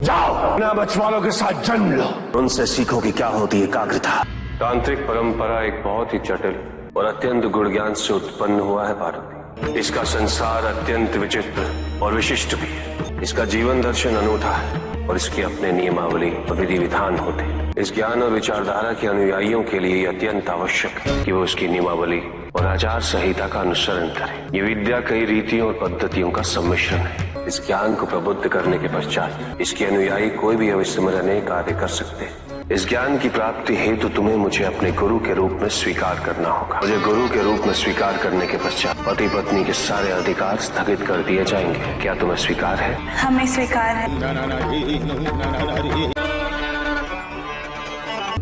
जाओ अपना बचवालों के साथ जन्म लो, उनसे सीखो कि क्या होती है एकाग्रता। तांत्रिक परंपरा एक बहुत ही जटिल और अत्यंत गुण ज्ञान से उत्पन्न हुआ है पार्वती। इसका संसार अत्यंत विचित्र और विशिष्ट भी है। इसका जीवन दर्शन अनूठा है और इसके अपने नियमावली और विधि विधान होते हैं। इस ज्ञान और विचारधारा के अनुयायियों के लिए अत्यंत आवश्यक है कि वो उसकी नियमावली और आचार संहिता का अनुसरण करें। ये विद्या कई रीतियों और पद्धतियों का सम्मिश्रण है। इस ज्ञान को प्रबुद्ध करने के पश्चात इसके अनुयायी कोई भी अविस्मरणीय कार्य कर सकते हैं। इस ज्ञान की प्राप्ति हेतु तुम्हें मुझे अपने गुरु के रूप में स्वीकार करना होगा। मुझे गुरु के रूप में स्वीकार करने के पश्चात पति पत्नी के सारे अधिकार स्थगित कर दिए जाएंगे। क्या तुम्हें स्वीकार है? हमें स्वीकार है।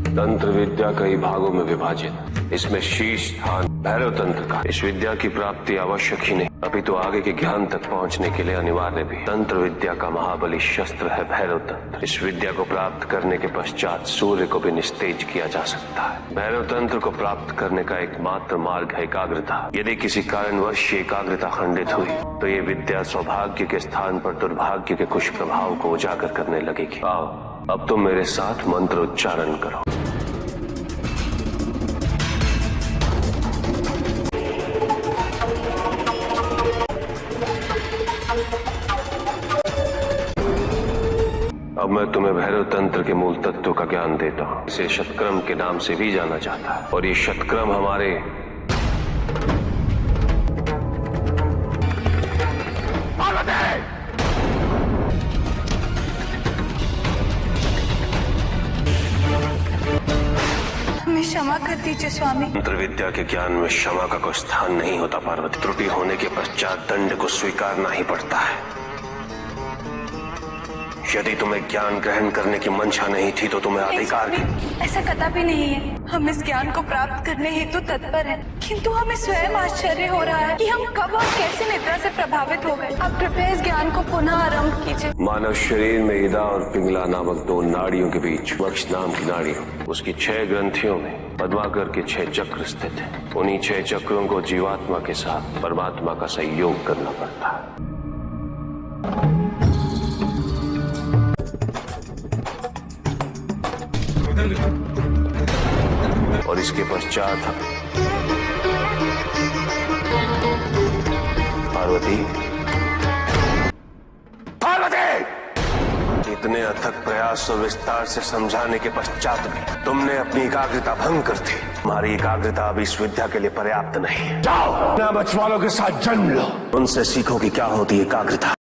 तंत्र विद्या कई भागों में विभाजित। इसमें शीर्ष स्थान भैरव तंत्र का। इस विद्या की प्राप्ति आवश्यक ही नहीं अभी तो आगे के ज्ञान तक पहुंचने के लिए अनिवार्य भी। तंत्र विद्या का महाबली शस्त्र है भैरव तंत्र। इस विद्या को प्राप्त करने के पश्चात सूर्य को भी निस्तेज किया जा सकता है। भैरव तंत्र को प्राप्त करने का एकमात्र मार्ग है एकाग्रता। यदि किसी कारणवश एकाग्रता खंडित हुई तो ये विद्या सौभाग्य के स्थान पर दुर्भाग्य के कुछ प्रभाव को उजागर करने लगेगी। आओ अब तुम मेरे साथ मंत्र उच्चारण करो। अब मैं तुम्हें भैरव तंत्र के मूल तत्व का ज्ञान देता हूँ। इसे शतक्रम के नाम से भी जाना जाता है और ये शतक्रम हमारे हमें क्षमा कर दीजिए स्वामी। तंत्र विद्या के ज्ञान में क्षमा का कोई स्थान नहीं होता पार्वती। त्रुटि होने के पश्चात दंड को स्वीकारना ही पड़ता है। यदि तुम्हें ज्ञान ग्रहण करने की मंशा नहीं थी तो तुम्हें अधिकार ऐसा कदापि नहीं है। हम इस ज्ञान को प्राप्त करने हेतु तत्पर हैं, किंतु हमें स्वयं आश्चर्य हो रहा है कि हम कब और कैसे निद्रा से प्रभावित हो गए। आप कृपया इस ज्ञान को पुनः आरंभ कीजिए। मानव शरीर में इदा और पिंगला नामक दो नाड़ियों के बीच वक्ष नाम की नाड़ी, उसकी 6 ग्रंथियों में पद्माकर के 6 चक्र स्थित है। उन्हीं 6 चक्रों को जीवात्मा के साथ परमात्मा का सहयोग करना पड़ता है। और इसके पश्चात पार्वती इतने अथक प्रयास और विस्तार से समझाने के पश्चात भी तुमने अपनी एकाग्रता भंग कर दी। तुम्हारी एकाग्रता अभी इस विद्या के लिए पर्याप्त नहीं है। जाओ अपना बचवालों के साथ जन्म लो, उनसे सीखो कि क्या होती है एकाग्रता।